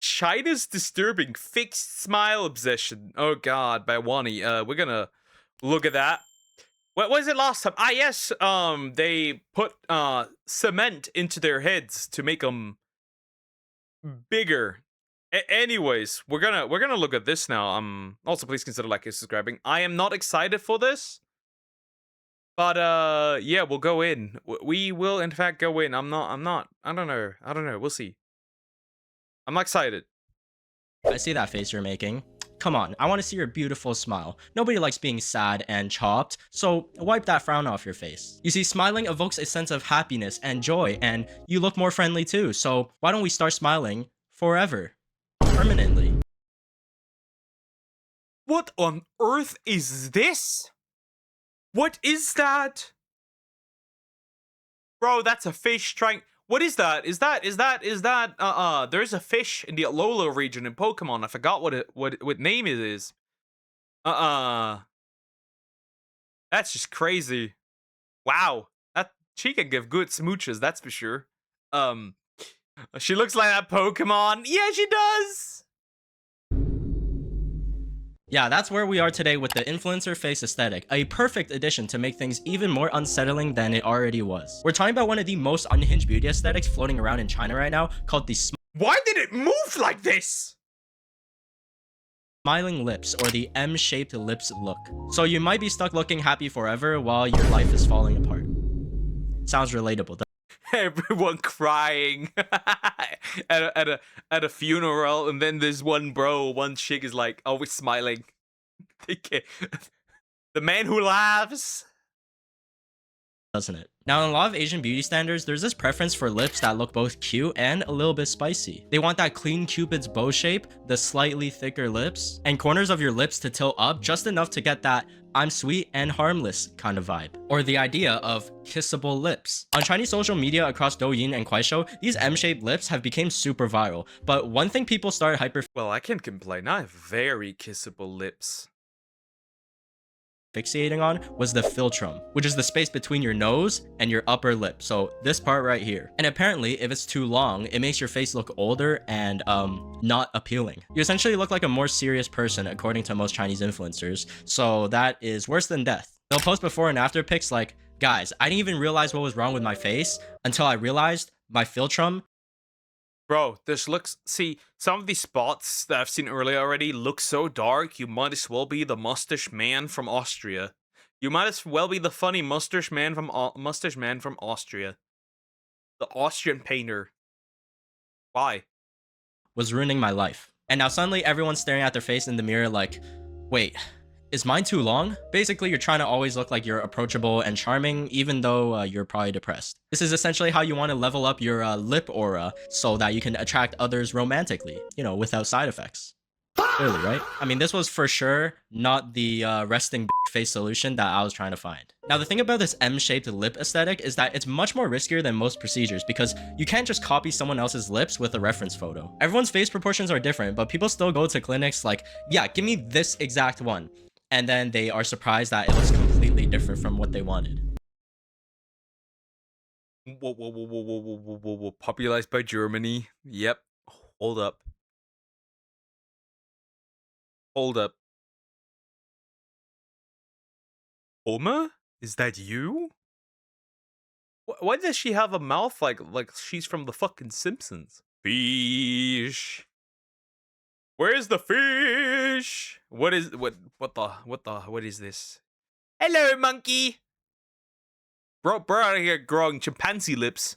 China's disturbing fixed smile obsession. Oh god, by Wonny. We're gonna look at that. What was it last time? Ah, yes. They put cement into their heads to make them bigger. Anyways, we're gonna look at this now. Also please consider liking and subscribing. I am not excited for this, but yeah, we'll go in. We will in fact go in. I'm not. I don't know. We'll see. I'm not excited. I see that face you're making. Come on, I want to see your beautiful smile. Nobody likes being sad and chopped, so wipe that frown off your face. You see, smiling evokes a sense of happiness and joy, and you look more friendly too, so why don't we start smiling forever? Permanently. What on earth is this? What is that? Bro, that's a fish trying... What is that? Is that there's a fish in the Alola region in Pokemon. I forgot what name it is. That's just crazy. Wow. She can give good smooches, that's for sure. She looks like that Pokemon. Yeah, she does. Yeah, that's where we are today with the influencer face aesthetic, a perfect addition to make things even more unsettling than it already was. We're talking about one of the most unhinged beauty aesthetics floating around in China right now, called the Why did it move like this? Smiling lips, or the M-shaped lips look. So you might be stuck looking happy forever while your life is falling apart. Sounds relatable. Everyone crying at a funeral, and then there's one chick is like always smiling. The man who laughs. Doesn't it? Now, in a lot of Asian beauty standards, there's this preference for lips that look both cute and a little bit spicy. They want that clean Cupid's bow shape, the slightly thicker lips, and corners of your lips to tilt up just enough to get that I'm sweet and harmless kind of vibe. Or the idea of kissable lips. On Chinese social media across Douyin and Kuaishou, these M-shaped lips have become super viral. But one thing people started Well, I can't complain. I have very kissable lips. fixating on was the philtrum, which is the space between your nose and your upper lip, so this part right here. And apparently, if it's too long, it makes your face look older and not appealing. You essentially look like a more serious person according to most Chinese influencers, so that is worse than death. They'll post before and after pics like, guys, I didn't even realize what was wrong with my face until I realized my philtrum. Bro, see, some of these spots that I've seen earlier already look so dark, you might as well be the mustache man from Austria. You might as well be the funny mustache man from Austria. The Austrian painter. Why? Was ruining my life. And now suddenly everyone's staring at their face in the mirror like, wait, is mine too long? Basically, you're trying to always look like you're approachable and charming, even though you're probably depressed. This is essentially how you want to level up your lip aura so that you can attract others romantically, you know, without side effects. Clearly, right? I mean, this was for sure not the resting face solution that I was trying to find. Now, the thing about this M-shaped lip aesthetic is that it's much more riskier than most procedures because you can't just copy someone else's lips with a reference photo. Everyone's face proportions are different, but people still go to clinics like, yeah, give me this exact one. And then they are surprised that it looks completely different from what they wanted. Whoa. Popularized by Germany. Yep. Hold up. Oma? Is that you? Why does she have a mouth like she's from the fucking Simpsons? Fish. Where's the fish? What is this? Hello, monkey. Bro out of here growing chimpanzee lips.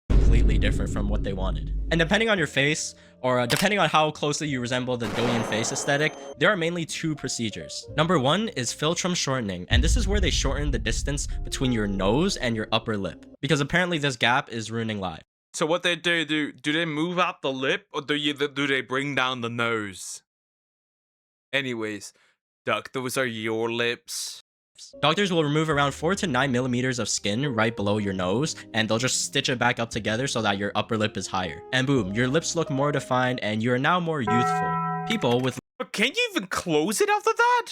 Completely different from what they wanted. And depending on your face, or depending on how closely you resemble the Douyin face aesthetic, there are mainly two procedures. Number one is philtrum shortening, and this is where they shorten the distance between your nose and your upper lip, because apparently this gap is ruining life. So what they do they move out the lip, or do they bring down the nose? Anyways, Duck, those are your lips. Doctors will remove around 4 to 9 millimeters of skin right below your nose, and they'll just stitch it back up together so that your upper lip is higher. And boom, your lips look more defined and you're now more youthful. People with... But can you even close it after that?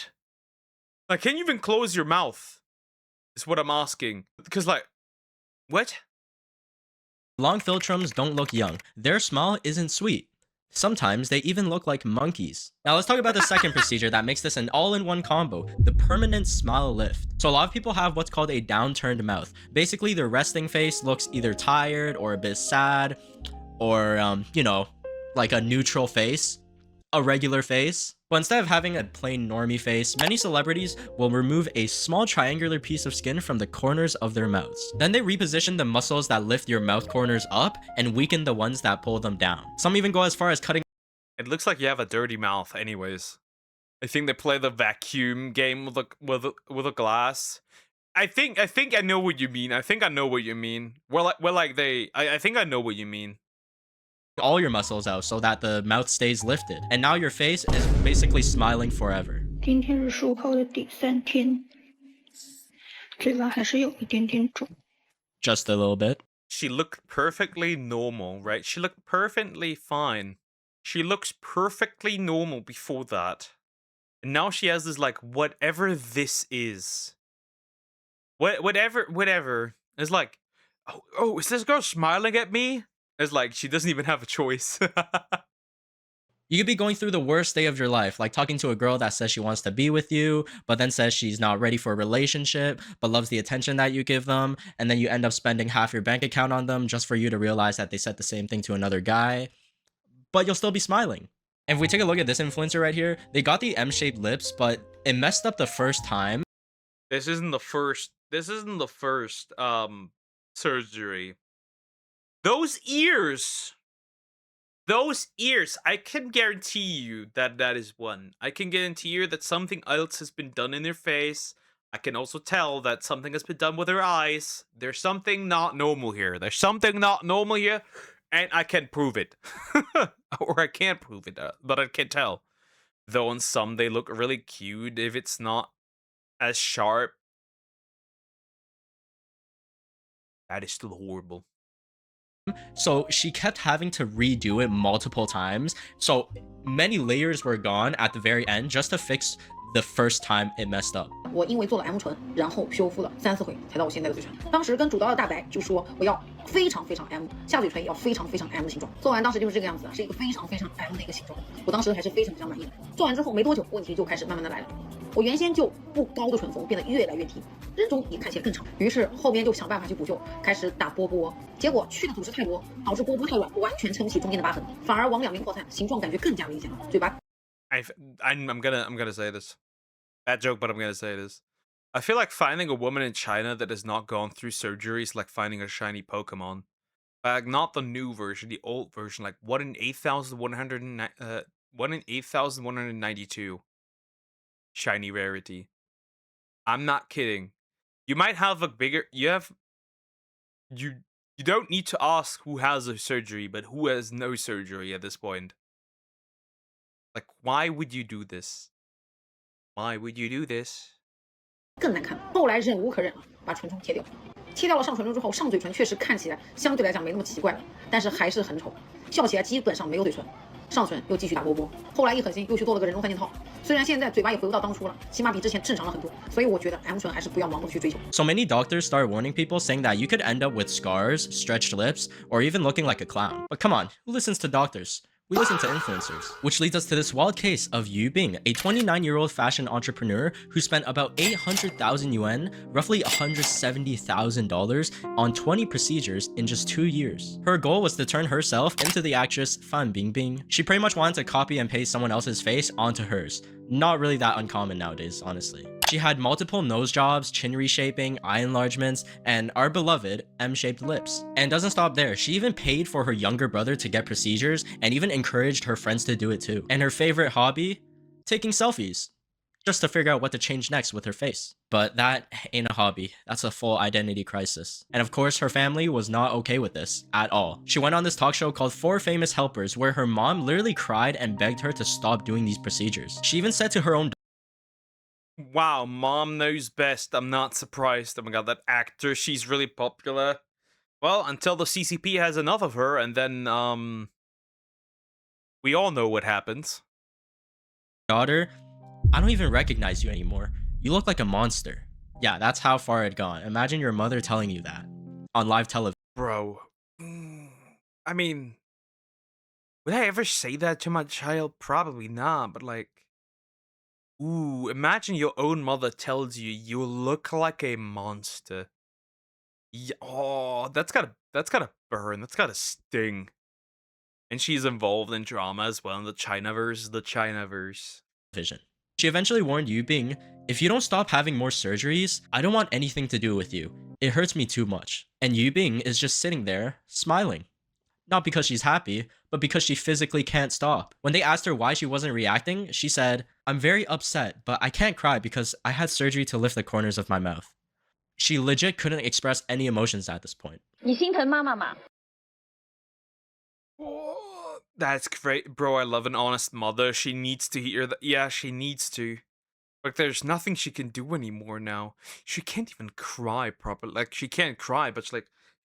Like, can you even close your mouth? Is what I'm asking. Because, like, what? Long philtrums don't look young. Their smile isn't sweet. Sometimes they even look like monkeys. Now let's talk about the second procedure that makes this an all-in-one combo, the permanent smile lift. So a lot of people have what's called a downturned mouth. Basically, their resting face looks either tired or a bit sad, or like a neutral face, a regular face. But instead of having a plain normie face, many celebrities will remove a small triangular piece of skin from the corners of their mouths. Then they reposition the muscles that lift your mouth corners up and weaken the ones that pull them down. Some even go as far as cutting. It looks like you have a dirty mouth anyways. I think they play the vacuum game with a glass. I think I know what you mean. I think I know what you mean. I think I know what you mean. All your muscles out so that the mouth stays lifted. And now your face is basically smiling forever. 今天是术后的第3天，嘴巴还是有一点点肿。 Just a little bit. She looked perfectly normal, right? She looked perfectly fine. She looks perfectly normal before that. And now she has this, like, whatever this is. Whatever. It's like, oh, is this girl smiling at me? It's like she doesn't even have a choice. You could be going through the worst day of your life, like talking to a girl that says she wants to be with you, but then says she's not ready for a relationship, but loves the attention that you give them, and then you end up spending half your bank account on them just for you to realize that they said the same thing to another guy, but you'll still be smiling. And if we take a look at this influencer right here, they got the M-shaped lips, but it messed up the first time. This isn't the first surgery. Those ears, I can guarantee you that is one. I can guarantee you that something else has been done in their face. I can also tell that something has been done with their eyes. There's something not normal here. And I can prove it. Or I can't prove it, but I can tell. Though on some, they look really cute if it's not as sharp. That is still horrible. So she kept having to redo it multiple times. So many layers were gone at the very end just to fix the first time it messed up. 我因为做了 M 唇，然后修复了3、4回，才到我现在的嘴唇。当时跟主刀的大白就说我要非常非常 M， 下嘴唇也要非常非常 M 的形状。做完当时就是这个样子，是一个非常非常 M 的一个形状。我当时还是非常非常满意的。做完之后没多久，问题就开始慢慢的来了。我原先就不高的唇峰变得越来越低，人中也看起来更长。于是后边就想办法去补救，开始打波波。结果去的组织太多，导致波波太软，完全撑不起中间的疤痕，反而往两边扩散，形状感觉更加明显了。嘴巴。I'm gonna say this. Bad joke, but I'm gonna say this. I feel like finding a woman in China that has not gone through surgery is like finding a shiny Pokemon. Like not the new version, the old version. Like 1 in 8,192 shiny rarity. I'm not kidding. You might have a bigger. You don't need to ask who has a surgery, but who has no surgery at this point. Like, why would you do this? Why would you do this? 更难看。后来忍无可忍了，把唇重切掉。切掉了上唇重之后，上嘴唇确实看起来相对来讲没那么奇怪了，但是还是很丑，笑起来基本上没有嘴唇。上唇又继续打波波，后来一狠心又去做了个人中3件套。虽然现在嘴巴也回不到当初了，起码比之前正常了很多。所以我觉得 M 唇还是不要盲目去追求。So many doctors start warning people, saying that you could end up with scars, stretched lips, or even looking like a clown. But come on, who listens to doctors? We listen to influencers. Which leads us to this wild case of Yu Bing, a 29-year-old fashion entrepreneur who spent about 800,000 yuan, roughly $170,000, on 20 procedures in just 2 years. Her goal was to turn herself into the actress Fan Bingbing. She pretty much wanted to copy and paste someone else's face onto hers. Not really that uncommon nowadays, honestly. She had multiple nose jobs, chin reshaping, eye enlargements, and our beloved M-shaped lips. And doesn't stop there, she even paid for her younger brother to get procedures and even encouraged her friends to do it too. And her favorite hobby? Taking selfies. Just to figure out what to change next with her face. But that ain't a hobby, that's a full identity crisis. And of course, her family was not okay with this at all. She went on this talk show called 4 Famous Helpers, where her mom literally cried and begged her to stop doing these procedures. She even said to her own Wow, mom knows best. I'm not surprised. Oh my god, that actor, she's really popular. Well, until the CCP has enough of her, and then, we all know what happens. daughter, I don't even recognize you anymore. You look like a monster. Yeah, that's how far it gone. Imagine your mother telling you that on live television. Bro. I mean, would I ever say that to my child? Probably not, but like, ooh, imagine your own mother tells you you look like a monster. Oh, that's gotta burn. That's gotta sting. And she's involved in drama as well in the Chinaverse. The Chinaverse. vision. She eventually warned Yu Bing, if you don't stop having more surgeries, I don't want anything to do with you. It hurts me too much. And Yu Bing is just sitting there, smiling. Not because she's happy, but because she physically can't stop. When they asked her why she wasn't reacting, she said, I'm very upset, but I can't cry because I had surgery to lift the corners of my mouth. She legit couldn't express any emotions at this point. 你心疼妈妈吗？ Oh, that's great, bro. I love an honest mother. She needs to hear that. Yeah, she needs to. Like, there's nothing she can do anymore now. She can't even cry properly. Like, she can't cry, but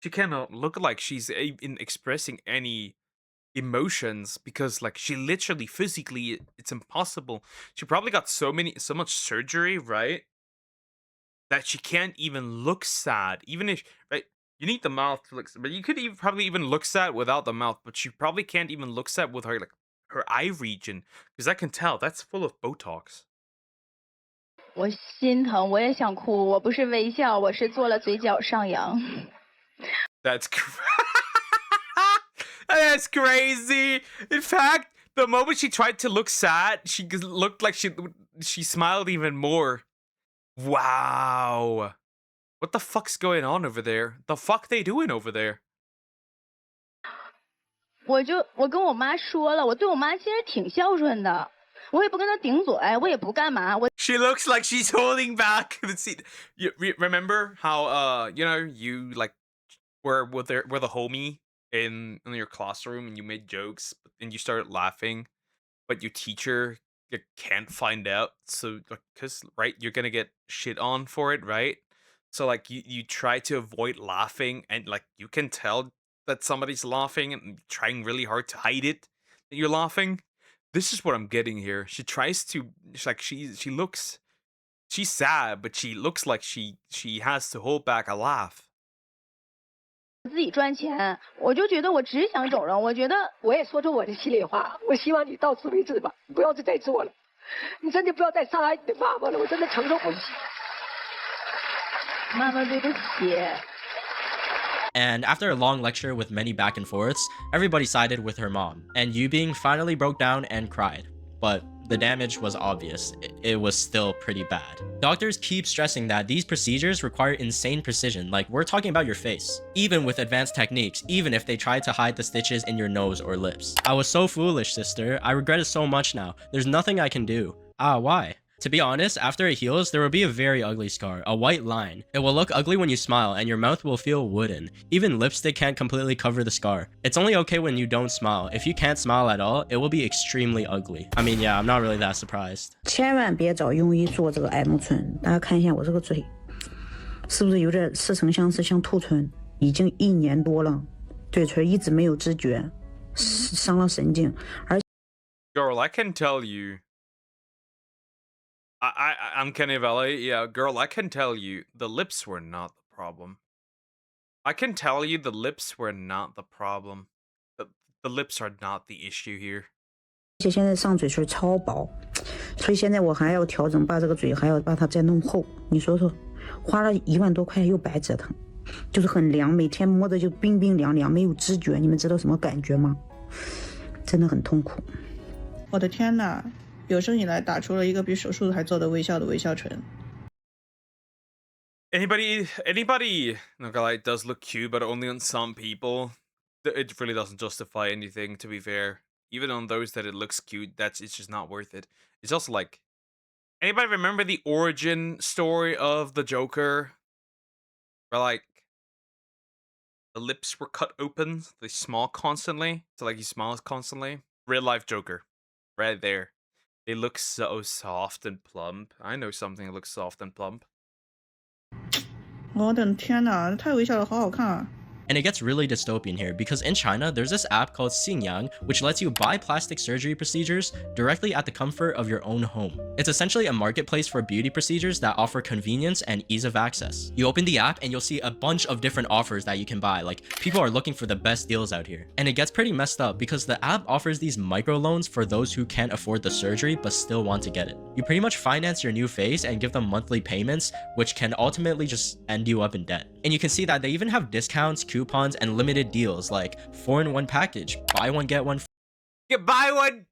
she cannot look like she's in expressing any emotions because, like, she literally physically, it's impossible. She probably got so much surgery, right? That she can't even look sad, even if, right? You need the mouth to look, but you could probably even look sad without the mouth. But she probably can't even look sad with her her eye region because I can tell that's full of Botox. 我心疼，我也想哭，我不是微笑，我是做了嘴角上扬。That's that's crazy. In fact, the moment she tried to look sad, she looked like she smiled even more. Wow. What the fuck's going on over there? The fuck they doing over there? 我跟我妈说了，我对我妈其实挺孝顺的，我也不跟她顶嘴，我也不干嘛，我 She looks like she's holding back the seat. You remember how you like were the homie in your classroom and you made jokes and you started laughing, but your teacher can't find out, so like, cause right, you're gonna get shit on for it, right? So like you try to avoid laughing and like you can tell that somebody's laughing and trying really hard to hide it that you're laughing. This is what I'm getting here. She tries to she looks she's sad, but she looks like she has to hold back a laugh. 自己赚钱，我就觉得我只想整容，我觉得我也说出我的心里话，我希望你到此为止吧，不要再做了，你真的不要再伤害你的妈妈了，我真的承受不起。妈妈对不起。And after a long lecture with many back and forths, everybody sided with her mom, and Yu Bing finally broke down and cried. But the damage was obvious. It was still pretty bad. Doctors keep stressing that these procedures require insane precision, like we're talking about your face. Even with advanced techniques, even if they try to hide the stitches in your nose or lips. I was so foolish, sister. I regret it so much now. There's nothing I can do. Why? To be honest, after it heals, there will be a very ugly scar, a white line. It will look ugly when you smile and your mouth will feel wooden. Even lipstick can't completely cover the scar. It's only okay when you don't smile. If you can't smile at all, it will be extremely ugly. I mean, yeah, I'm not really that surprised. 千万别找庸医做这个 M 唇，大家看一下我这个嘴，是不是有点似曾相识，像兔唇？已经1年多了，嘴唇一直没有知觉，伤了神经，而 Girl, I can tell you. I'm Kenny Valley. Yeah, girl, I can tell you the lips were not the problem. I can tell you the lips were not the problem. The lips are not the issue here. 且现在上嘴唇超薄，所以现在我还要调整，把这个嘴还要把它再弄厚。你说说，花了1万多块又白折腾，就是很凉，每天摸着就冰冰凉凉，没有知觉。你们知道什么感觉吗？真的很痛苦。我的天哪！有生以来打出了一个比手术还做的微笑的微笑唇。Anybody, look, it does look cute, but only on some people. It really doesn't justify anything, to be fair. Even on those that it looks cute, it's just not worth it. It's also like, anybody remember the origin story of the Joker? Where like the lips were cut open, they smile constantly, so like he smiles constantly. Real life Joker, right there. They look so soft and plump. I know something that looks soft and plump. 我的天哪，太微笑了，好好看啊！ And it gets really dystopian here because in China, there's this app called Xingyang, which lets you buy plastic surgery procedures directly at the comfort of your own home. It's essentially a marketplace for beauty procedures that offer convenience and ease of access. You open the app and you'll see a bunch of different offers that you can buy. Like, people are looking for the best deals out here. And it gets pretty messed up because the app offers these microloans for those who can't afford the surgery but still want to get it. You pretty much finance your new face and give them monthly payments, which can ultimately just end you up in debt. And you can see that they even have discounts, coupons, and limited deals like 4-in-1 package, buy one get one. You buy one,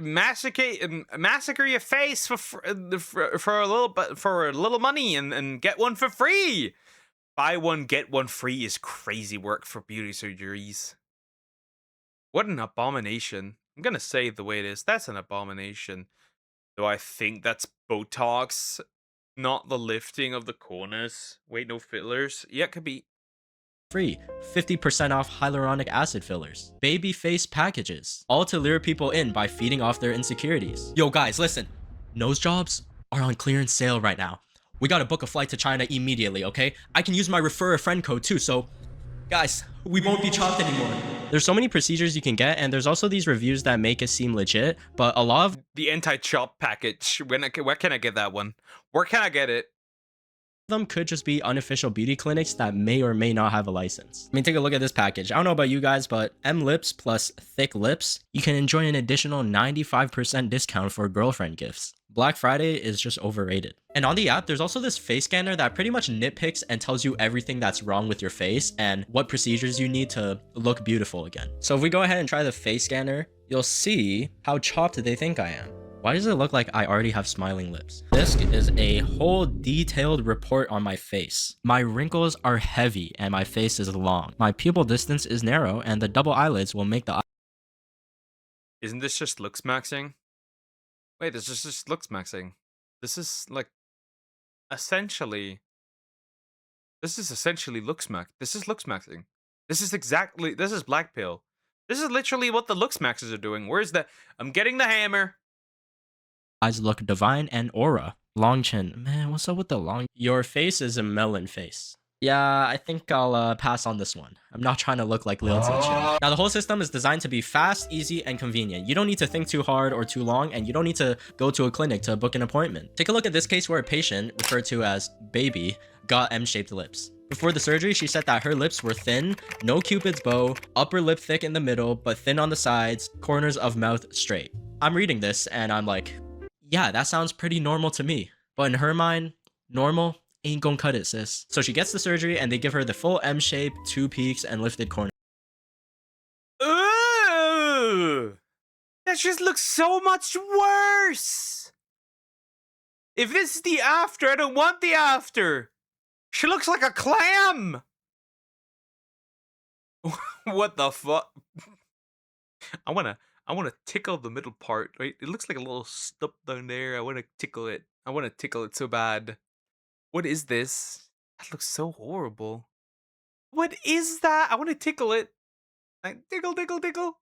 massacre your face for a little money, and get one for free. Buy one get one free is crazy work for beauty surgeries. What an abomination! I'm gonna say it the way it is. That's an abomination. Do I think that's Botox? Not the lifting of the corners. Wait, no fillers. Yeah, it could be. Free 50% off hyaluronic acid fillers, baby face packages, all to lure people in by feeding off their insecurities. Yo guys, listen, nose jobs are on clearance sale right now. We gotta book a flight to China immediately, okay? I can use my refer a friend code too, so guys, we won't be chopped anymore. There's so many procedures you can get, and there's also these reviews that make it seem legit, but a lot of the anti-chop package. Where can I get that one? Where can I get it? them could just be unofficial beauty clinics that may or may not have a license. I mean, take a look at this package. I don't know about you guys, but M lips plus thick lips, you can enjoy an additional 95% discount for girlfriend gifts. Black Friday is just overrated. And on the app, there's also this face scanner that pretty much nitpicks and tells you everything that's wrong with your face and what procedures you need to look beautiful again. So if we go ahead and try the face scanner, you'll see how chopped they think I am. Why does it look like I already have smiling lips? This is a whole detailed report on my face. My wrinkles are heavy and my face is long. My pupil distance is narrow and the double eyelids will make the Isn't this just looks maxing? Wait, this is just looks maxing. This is like essentially looks max. This is looks maxing. This is black pill. This is literally what the looks maxes are doing. Where's the I'm getting the hammer. eyes look divine and aura. Long chin. Man, what's up with the long? Your face is a melon face. Yeah, I think I'll pass on this one. I'm not trying to look like Lil Chin. Now, the whole system is designed to be fast, easy, and convenient. You don't need to think too hard or too long, and you don't need to go to a clinic to book an appointment. Take a look at this case where a patient, referred to as Baby, got M-shaped lips. Before the surgery, she said that her lips were thin, no cupid's bow, upper lip thick in the middle, but thin on the sides, corners of mouth straight. I'm reading this, and I'm like, yeah, that sounds pretty normal to me. But in her mind, normal ain't gonna cut it, sis. So she gets the surgery and they give her the full M shape, 2 peaks, and lifted corners. Ooh! That just looks so much worse! If this is the after, I don't want the after! She looks like a clam! What the fuck? I wanna tickle the middle part, right? It looks like a little stump down there. I wanna tickle it. I wanna tickle it so bad. What is this? That looks so horrible. What is that? I wanna tickle it. Like, tickle, tickle, tickle.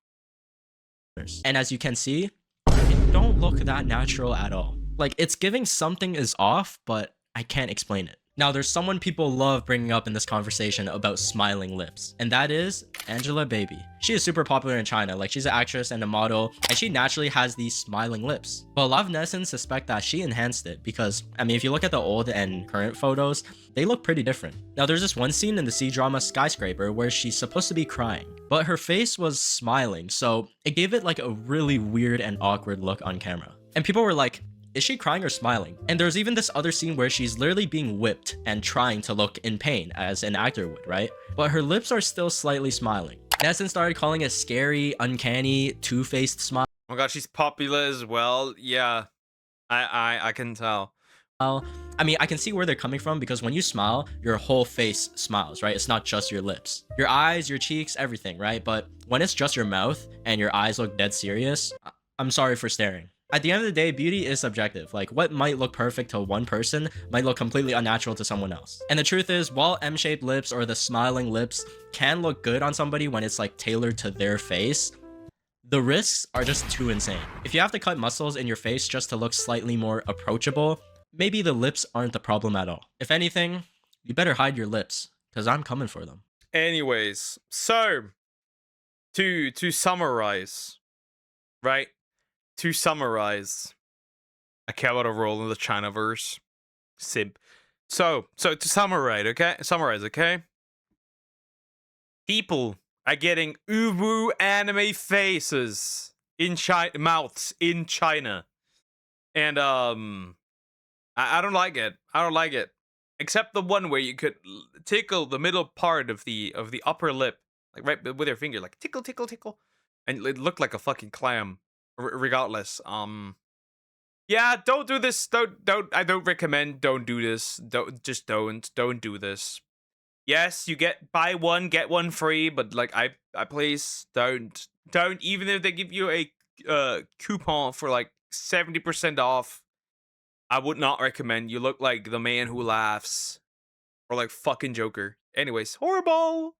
And as you can see, it don't look that natural at all. Like, it's giving something is off, but I can't explain it. Now, there's someone people love bringing up in this conversation about smiling lips, and that is Angelababy. She is super popular in China, like she's an actress and a model, and she naturally has these smiling lips. But a lot of netizens suspect that she enhanced it because, I mean, if you look at the old and current photos, they look pretty different. Now, there's this one scene in the C-drama Skyscraper where she's supposed to be crying, but her face was smiling, so it gave it like a really weird and awkward look on camera. And people were like, is she crying or smiling? And there's even this other scene where she's literally being whipped and trying to look in pain, as an actor would, right? But her lips are still slightly smiling. Netizens started calling it scary, uncanny, two-faced smile. Oh my god, she's popular as well. Yeah, I can tell. I mean, I can see where they're coming from because when you smile, your whole face smiles, right? It's not just your lips. Your eyes, your cheeks, everything, right? But when it's just your mouth and your eyes look dead serious, I'm sorry for staring. At the end of the day, beauty is subjective. Like, what might look perfect to one person might look completely unnatural to someone else. And the truth is, while M-shaped lips or the smiling lips can look good on somebody when it's like tailored to their face, the risks are just too insane. If you have to cut muscles in your face just to look slightly more approachable, maybe the lips aren't the problem at all. If anything, you better hide your lips, because I'm coming for them. Anyways, so to summarize, right? To summarize, I care about a role in the Chinaverse. Simp. So to summarize, okay? People are getting uwu anime faces in China, mouths in China, and I don't like it. I don't like it. Except the one where you could tickle the middle part of the upper lip, like right with your finger, like tickle, tickle, tickle, and it looked like a fucking clam. Regardless, yeah, don't do this. Don't. I don't recommend. Don't do this. Don't do this. Yes, you buy one get one free, but like I please don't even if they give you a coupon for like 70% off. I would not recommend. You look like the man who laughs, or like fucking Joker. Anyways, horrible.